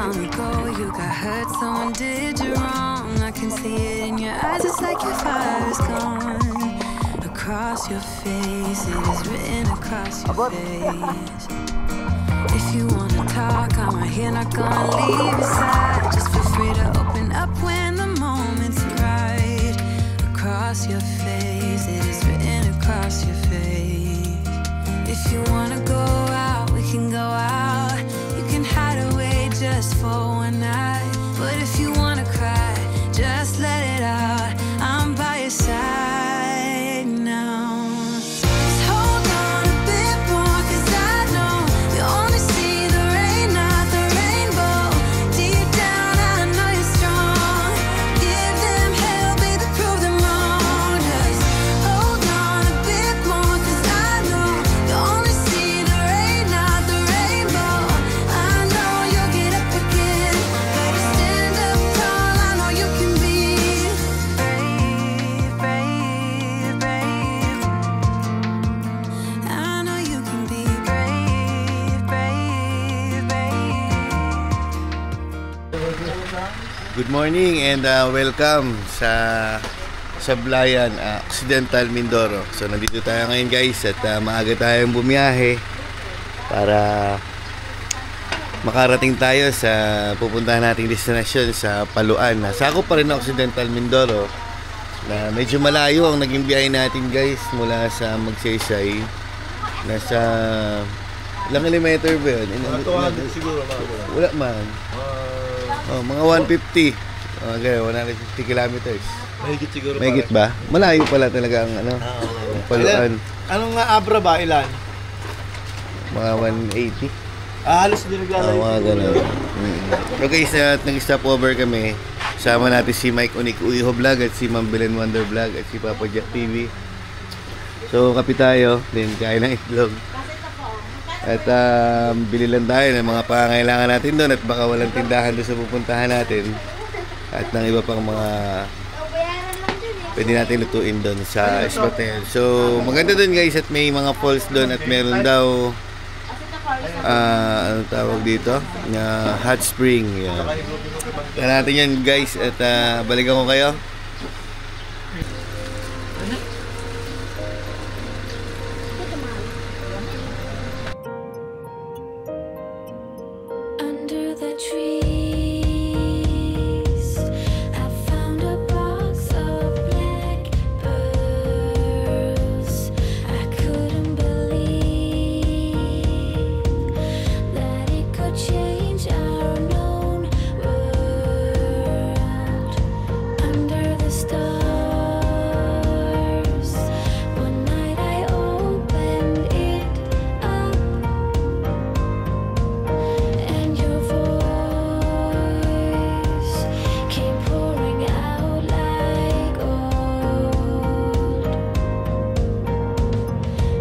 long ago you got hurt, someone did you wrong. I can see it in your eyes, it's like your fire's gone. Across your face, it is written across your face. If you wanna talk, I'm right here, not gonna leave your side. Just feel free to open up when the moment's right. Across your face, it is written across your face. If you wanna go out, we can go out. You can hide away just for one night. But if you wanna cry, just let it out. I'm by your side now. Just hold on a bit more, 'cause I know you only see the rain, not the rainbow. Deep down I know you're strong. Give them hell, baby, prove them wrong. Just hold on a bit more, 'cause I know you only see the rain, not the rainbow. I know you'll get up again, better stand up tall. I know you can be brave, brave, brave. I know you can be brave, brave, brave. Good morning and welcome sa Sablayan, Occidental Mindoro. So nandito tayo ngayon guys at maaga tayong bumiyahe para makarating tayo sa pupuntahan nating destinasyon sa Paluan. Sakop pa rin ng Occidental Mindoro na medyo malayo ang naging biyahe natin guys mula sa Magsaysay. Nasa ilang kilometer ba yun? 200 siguro. Wala man. Mga 150. Okay, 150 kilometers. Mahigit siguro. Mahigit ba? Malayo pala talaga ang ang Paluan. Anong nga Abra ba? Ilan? Mga 180. Halos din naglalayo. Mga ganun. Okay, nag-stop over kami. Sama natin si Mike Unique Uiho Vlog at si Ma'am Belen Wonder Vlog at si Papa Jack TV. So, kape tayo. Then, kain ng itlog. At bili lang tayo ng mga pangangailangan natin doon at baka walang tindahan doon sa pupuntahan natin. At ng iba pang mga pwede natin lutuin doon sa Ispatel. So, maganda doon guys at may mga falls doon at meron daw ano tawag dito? Hot spring. Yan. Kaya natin yan guys at balikan ko kayo. Under the trees, I found a box of black pearls. I couldn't believe that it could change our known world. Under the stars, one night I opened it up, and your voice came pouring out like gold,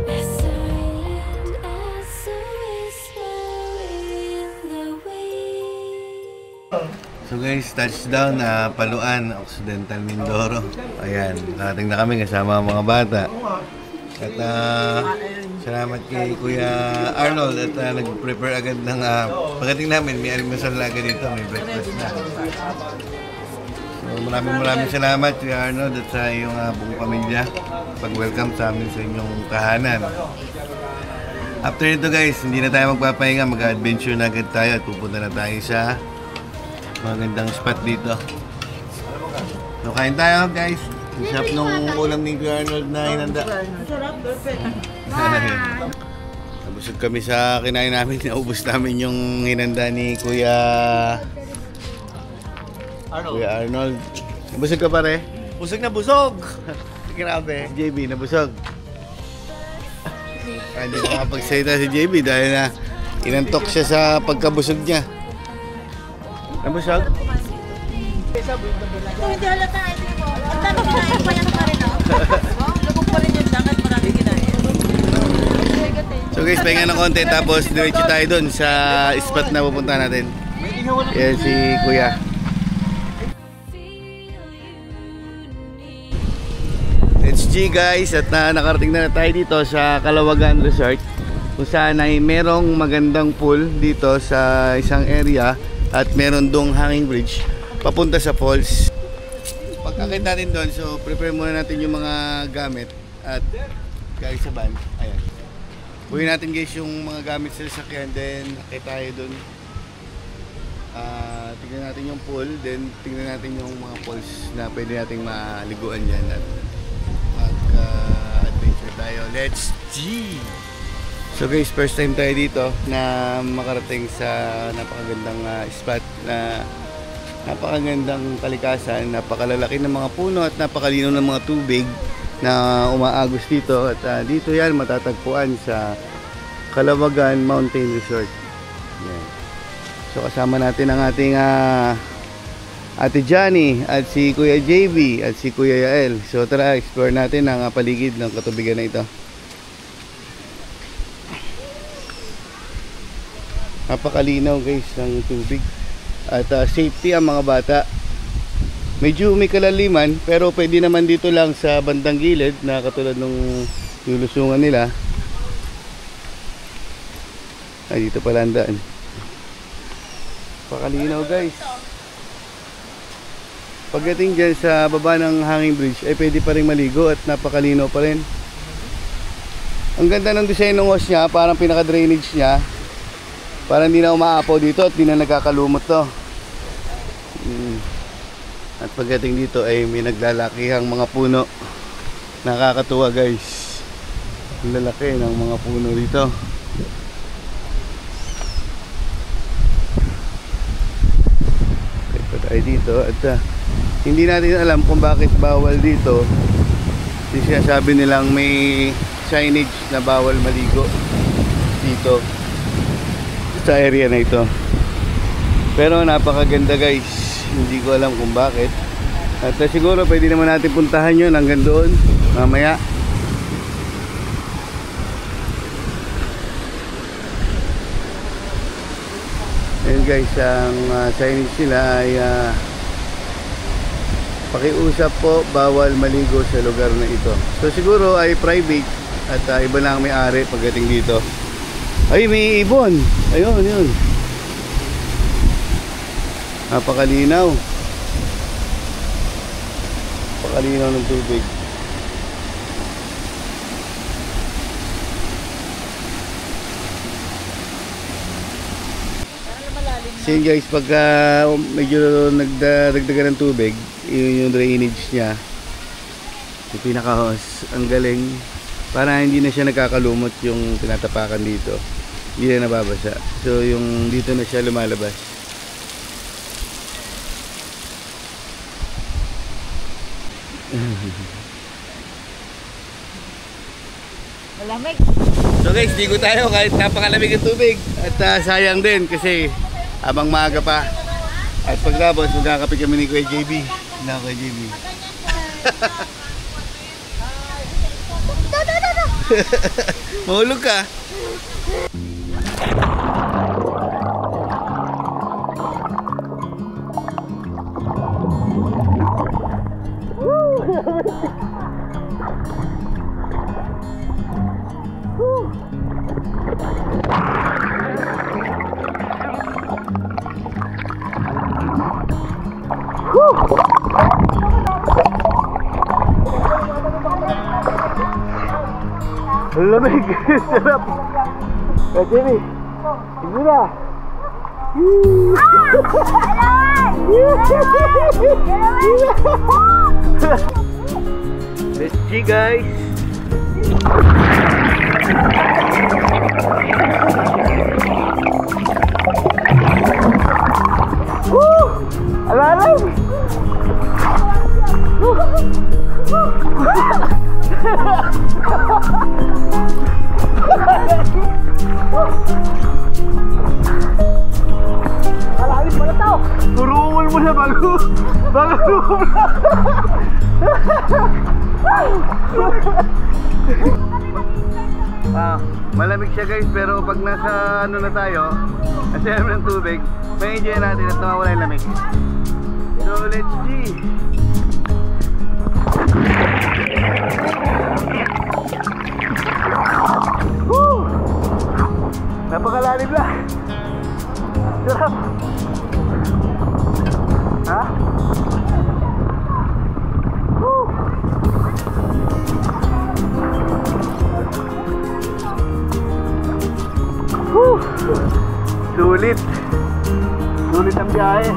as silent as a whisper in the wind. So guys, touchdown Paluan, Occidental Mindoro. Ayan, nakating na kami kasama ang mga bata. At salamat kay Kuya Arnold at nag-prepare agad ng pagdating namin, may almusal na agad dito, may breakfast na. So maraming salamat Kuya Arnold at sa iyong buong pamilya pag-welcome sa amin sa inyong tahanan. After nito guys, hindi na tayo magpapahinga, mag-adventure na agad tayo at pupunta na tayo sa magandang spot dito. So kain tayo guys. Ang sarap nung ulam ni Kuya Arnold na hinanda. Sarap, perfect. Nabusog kami sa kinain namin. Naubos namin yung hinanda ni Kuya Arnold. Nabusog ka pare? Busog na busog. Grabe. Si JB, nabusog. Hindi ko makapagsalita si JB dahil na inantok siya sa pagkabusog niya. Nabusog? Ito hindi halata. Ang dami kinain pa yan pa rin ako. Lubog pa rin yung dagat, marami kinain. So guys, pahinga ng konti tapos diretso tayo dun sa spot na pupunta natin. Yan si Kuya. It's G guys at nakarating na tayo dito sa Kalawagan Resort kung saan ay merong magandang pool dito sa isang area at meron dong hanging bridge papunta sa falls. Pag-akit natin doon, so prepare muna natin yung mga gamit at guys sa van. Ayan. Buhin natin guys yung mga gamit sa sasakyan, then akit tayo doon. Tingnan natin yung pool, then tingnan natin yung mga falls na pwede nating maliguan dyan at mag-adventure tayo. Let's G! So guys, first time tayo dito na makarating sa napakagandang spot na napakagandang kalikasan, napakalalaki ng mga puno at napakalinaw ng mga tubig na umaagos dito. At dito yan matatagpuan sa Kalawagan Mountain Resort. Yan. So kasama natin ang ating Ate Johnny at si Kuya JB at si Kuya Yael. So tara, explore natin ang paligid ng katubigan na ito. Napakalinaw guys ng tubig. At safety ang mga bata. Medyo may kalaliman pero pwede naman dito lang sa bandang gilid na katulad nung lulusungan nila. Ay, dito pala ang daan. Napakalinaw guys. Pagdating dyan sa baba ng hanging bridge ay pwede pa rin maligo at napakalinaw pa rin. Ang ganda ng design ng hose nya, parang pinaka drainage nya. Para hindi na umaapaw dito at hindi na nagkakalumot to. At pagdating dito ay may naglalakihang mga puno. Nakakatuwa guys. Ang lalaki ng mga puno dito. Kaya pa tayo dito at hindi natin alam kung bakit bawal dito. Sinasabi nilang may signage na bawal maligo dito sa area na ito. Pero napakaganda guys, hindi ko alam kung bakit. At siguro pwede naman natin puntahan yun hanggang doon mamaya. Ayun guys, ang signage nila ay pakiusap po, bawal maligo sa lugar na ito. So siguro ay private at iba lang may-ari pagdating dito. Ay, may ibon. Ayun, yun. Napakalinaw. Napakalinaw ng tubig. So yun guys, pagka medyo nagdagdagan ng tubig, yun yung drainage niya. Yung pinaka-hose. Ang galing. Para hindi na siya nagkakalumot yung tinatapakan dito. Hindi na nababasa. So yung dito na siya lumalabas. Malamig. So guys, ligo tayo kahit napakalamig ang tubig. At sayang din kasi habang maaga pa. At pagkabos, magkakape kami ni Kuya JB. Na Kuya JB. Mahulog ka. Lamig. Sarap. Kaya Jimmy, hindi na. Let's see guys. Alalam. Alalim pala tao. Turungol mo na bago malamig siya guys, pero pag nasa ano na tayo, nasa alam ng tubig, may enjoy natin at nawawala yung lamig. So let's see. Napakalalim lang. Sarap. Ha? Woo! Woo! Sulit. Sulit ang biyahe.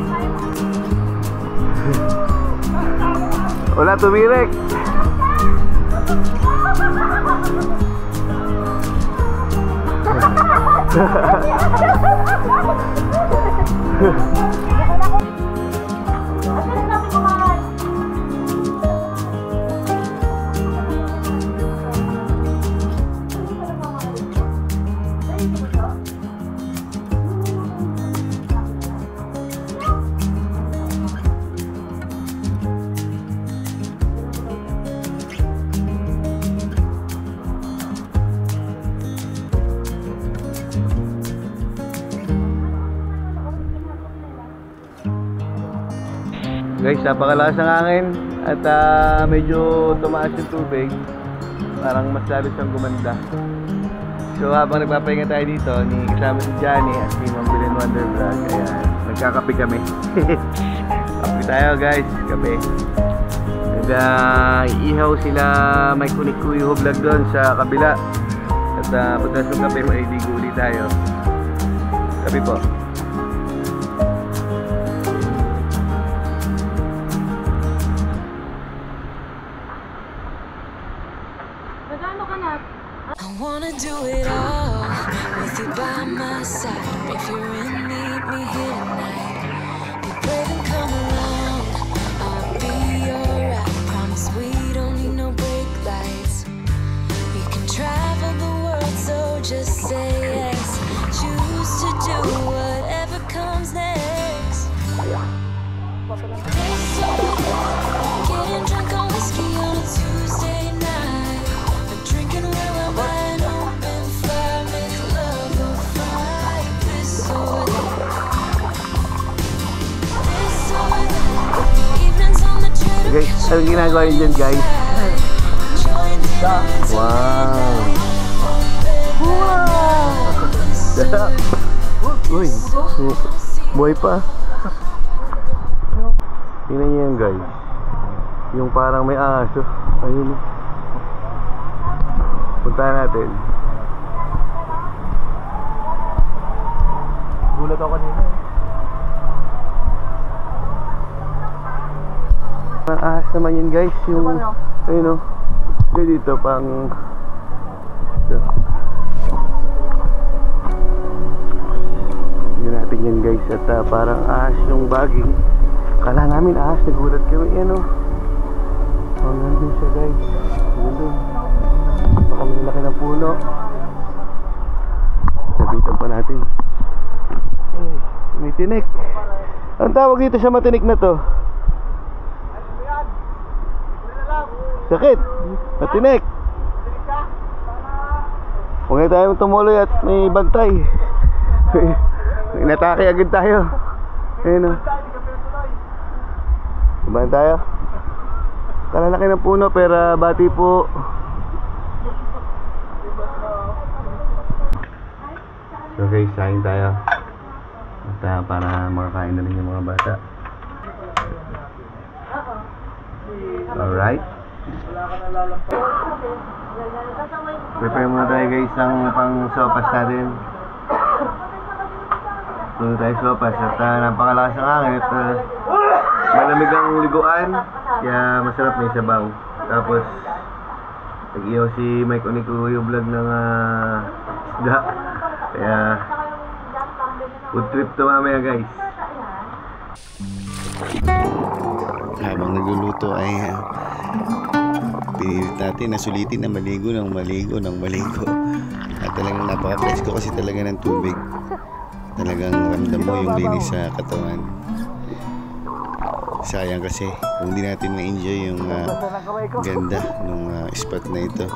Wala tumirek. Guys, napakalakas ng hangin at medyo tumaas yung tubig. Parang mas lalo siyang gumanda. So habang nagpapahinga tayo dito, kasama si Johnny at si Ma'am Belen Wonder Vlog, ayan, nagkakape kami. Kape tayo guys, kape. Nag-iihaw sila may kunikuyo vlog doon sa kabila. At pagkas ng kape, mailigo ulit tayo. Kape po. I wanna do it all with you by my side. If you're in, meet me here tonight. Be brave and come along. I'll be alright. Promise we don't need no brake lights. We can travel the world, so just say yes. Choose to do whatever comes next. Getting drunk on whiskey on a Tuesday night. Drinking red wine, open fire, make love or fight. This or that. This or that. Evenings on the treadmill. Guys, anong ginagawa nyo dyan guys? Wow! Uy! Buhay pa! Tingnan nyo yan guys. Yung parang may aso. Ayun. Puntahan natin. Gulat ako kanina eh. Ang ahas naman yun guys. Yung, ayun o. Dito pang ito. Yun natin yan guys. At parang ahas yung baging. Kala namin ahas. Nagulat kami. Yan o. Ang nandun siya guys. Nandun. Ang laki ng puno. Sabitan pa natin. May tinik. Ang tawag dito sa matinik na to? Sakit. Matinik. Huwag na tayo tumuloy at may bantay. Inatake agad tayo. Ayun o. Ibahan tayo. Kalalaki ng puno pero bati po. So guys, saing tayo. At para makakain na rin yung mga bata. Alright. Prepare muna tayo guys ng pang sopas natin. Puno tayo sopas at napakalakas ng hangin at malamig ang liguan. Kaya masarap na yung sabaw. Tapos nag-ihaw si Mike Onikuyo vlog ng isda. Kaya food trip to mamaya guys. Habang nagluluto ay pinilit natin na sulitin na maligo ng maligo. At talagang napaka-presko kasi talaga ng tubig. Talagang ramdam mo yung linis sa katawan. Sayang kasi kung di natin na-enjoy yung ganda ng spot na ito.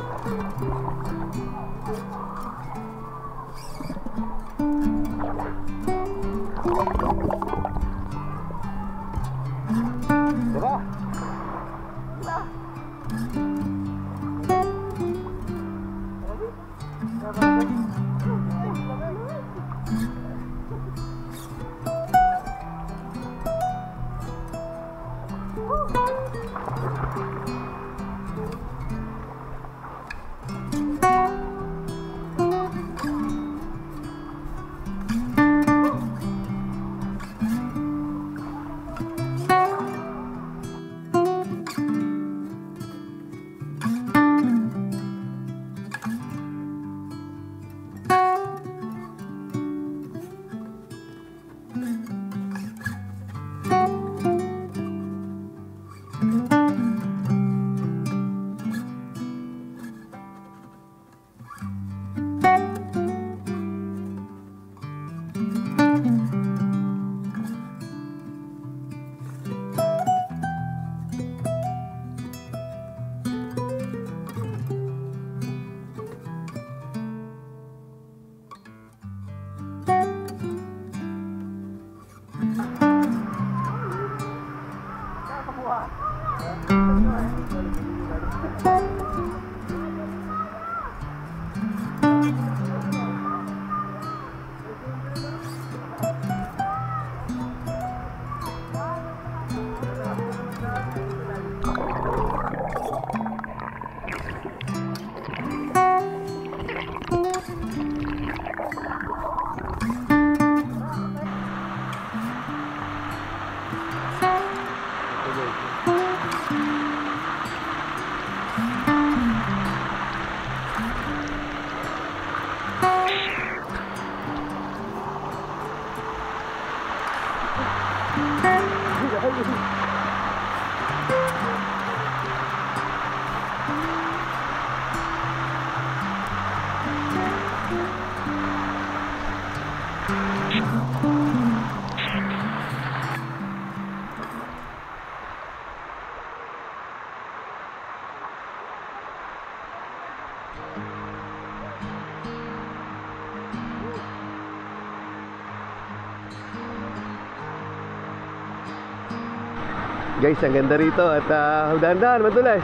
Guys, ang ganda rito at dahan-dahan, madulas.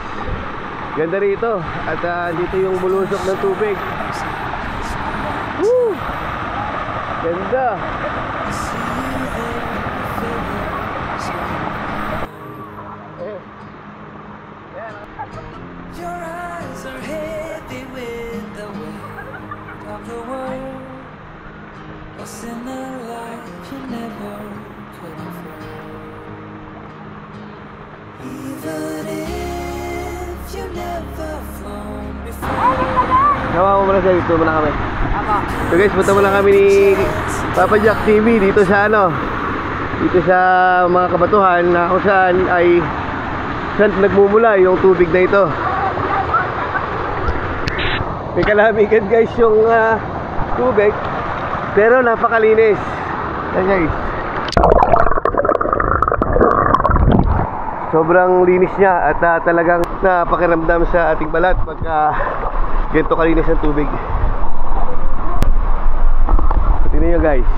Ganda rito at dito yung bulusok ng tubig. Woo! Ganda. Your eyes are heavy with the weight of the world. What's in the life you never could afford? Even if you never flown before. Nawa mo muna dito muna kami. So guys, punta muna kami ni Papa Jack TV dito sa dito sa mga kabatuhan na kung saan ay saan nagmumula yung tubig na ito. May kalamigan guys yung tubig, pero napakalinis. Yan guys, sobrang linis niya at talagang napakiramdam sa ating balat pagka ganito kalinis ang tubig. Tingnan nyo guys.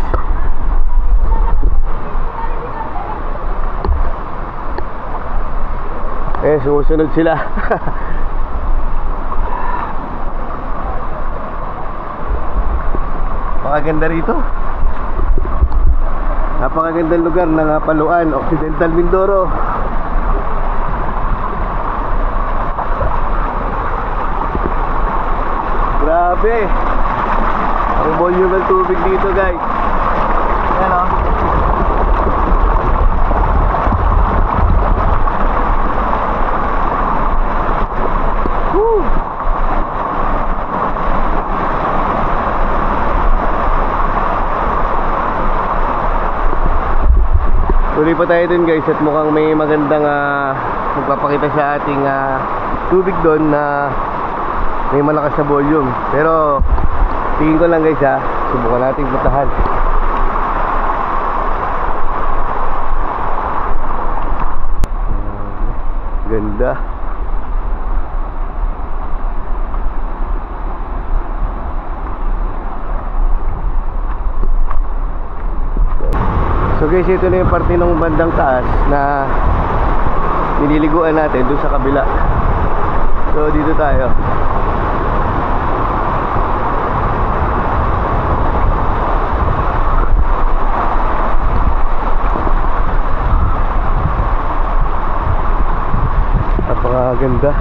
Sumusunod sila. Napakaganda rito. Napakagandang lugar ng Paluan, Occidental Mindoro. Grabe. Ang volume ng tubig dito guys. Ayan o. Tuloy pa tayo dun guys at mukhang may magandang magpapakita sa ating tubig doon na may malakas na volume. Pero tingin ko lang guys subukan natin puntahan. Ganda. So guys, ito na yung parte ng bandang taas na nililiguan natin doon sa kabila. So dito tayo. Napakaganda.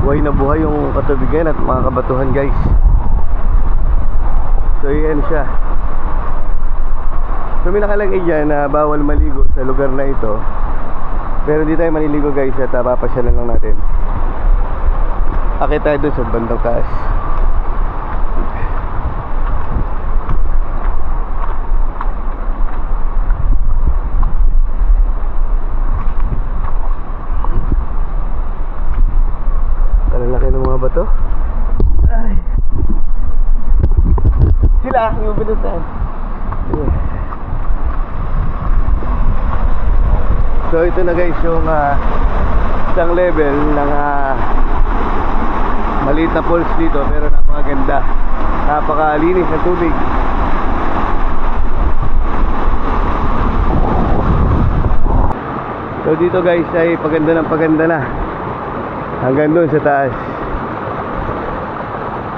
Buhay na buhay yung katubigan at mga kabatuhan guys. So yan siya. So may nakalagay dyan na bawal maligo sa lugar na ito. Pero di tayo maliligo guys at papasyalan lang natin. Akit tayo doon sa bandang taas. Kalalaki ng mga bato. Ay. Sila yung binutan. So ito na guys yung isang level ng maliit na falls dito, pero napakaganda, napakalinis na tubig. So dito guys ay paganda ng paganda na hanggang doon sa taas.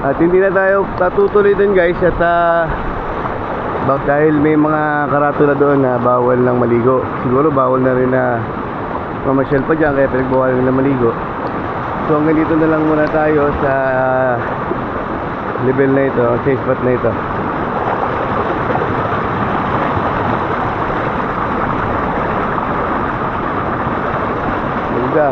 At hindi na tayo tatutuloy dun guys at dahil may mga karatula doon na bawal lang maligo. Siguro bawal na rin na mamasyal pa dyan, kaya pinagbawalan na maligo. So hanggang dito na lang muna tayo sa level na ito, sa spot na ito. Ganda.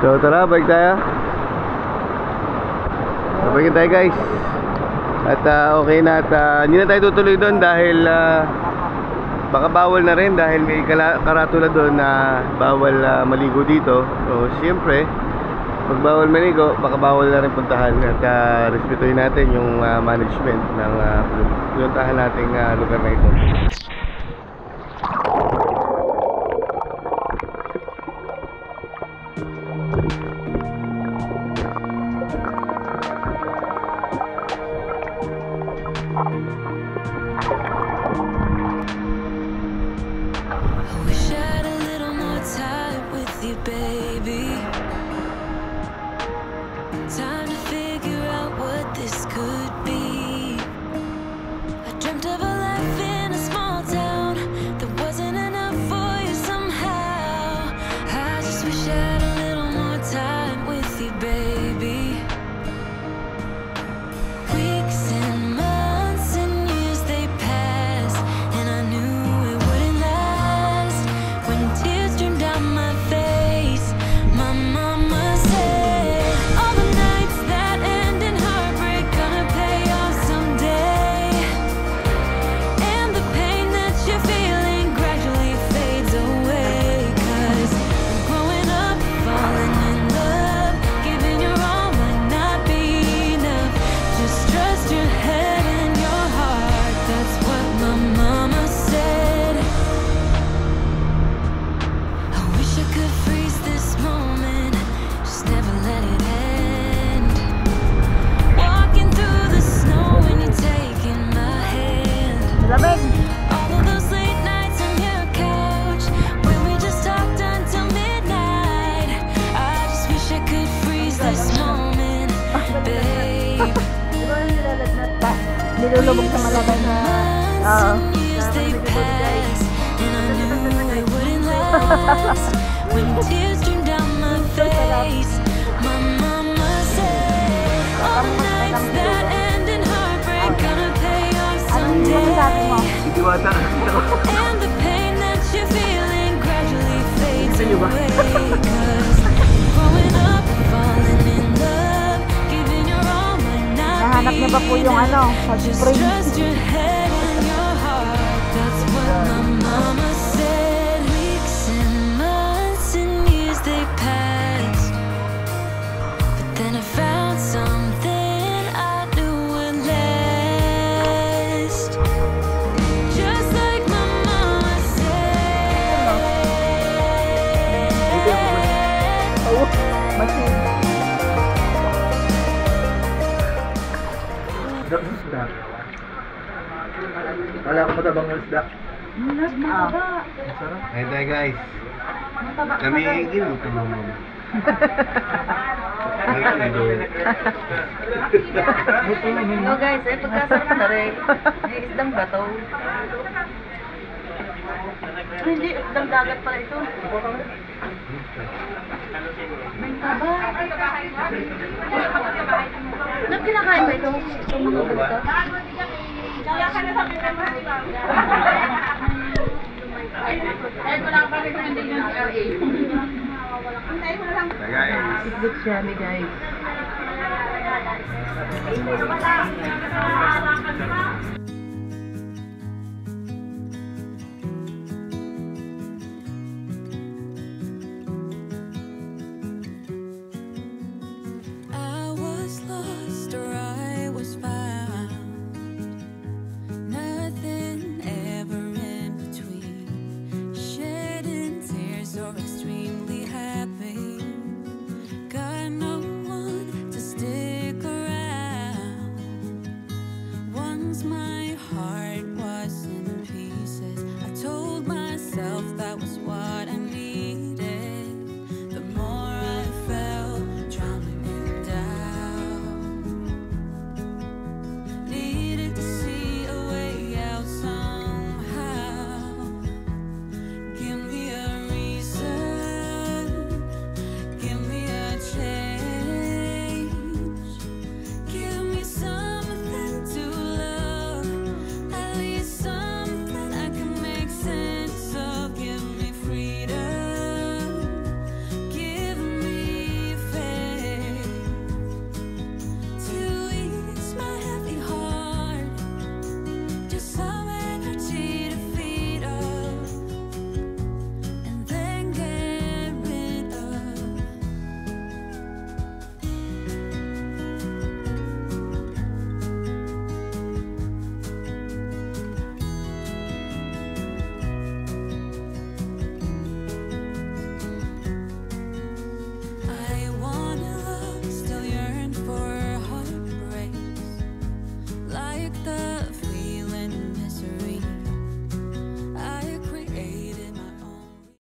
So tara, balik tayo. Babalik tayo guys. At okay na at hindi na tayo tutuloy doon dahil baka bawal na rin dahil may karatula doon na bawal maligo dito. So siyempre pag bawal maligo baka bawal na rin puntahan at respetuhin natin yung management ng puntahan nating lugar na ito. Wish I had a little more time with you, baby. Time to figure out what this could be. I dreamt of a life in a small town that wasn't enough for you somehow. I just wish I had a little more time with you, baby. Weeks and months and years they passed, and I knew it wouldn't last. When tears streamed down my face, my mama said, all the nights that end in heartbreak gonna pay off someday. And the pain that you're feeling gradually fades away. 'Cause growing up, falling in love, giving your all might not be enough. Just trust your head and your heart, that's what my mama said. I wish I could freeze this moment, just never let it end. Walking through the snow when you're taking my hand. Lamig. All of those late nights on your couch when we just talked until midnight. I just wish I could freeze this moment, babe. Di ba nilalagnat pa? Nilulubog sa malagay na... Oo. Years they passed, and I knew it wouldn't last. When tears streamed down my face, my mama said, all the nights that end in heartbreak gonna pay off Ano yung sabi mo? someday. And the pain that you're feeling gradually fades away. 'Cause growing up, falling in love, giving your all might not Nahanap niya ba po yung ano? Hot just spring? trust your head and your heart. That's what my mama said. Weeks and months and years they passed, but then I found something I knew would last. Just like my mama said. Oo. Masin. Wala ko matabang ng isda. Ayun tayo guys. Kami gino ito mga mama. No guys, pagkasarap na rin. May isdang bato. Hindi, isdang dagat pala ito. May taba. Anong kinakain ba ito? Itong mga ganito? Guys. Good siya, guys.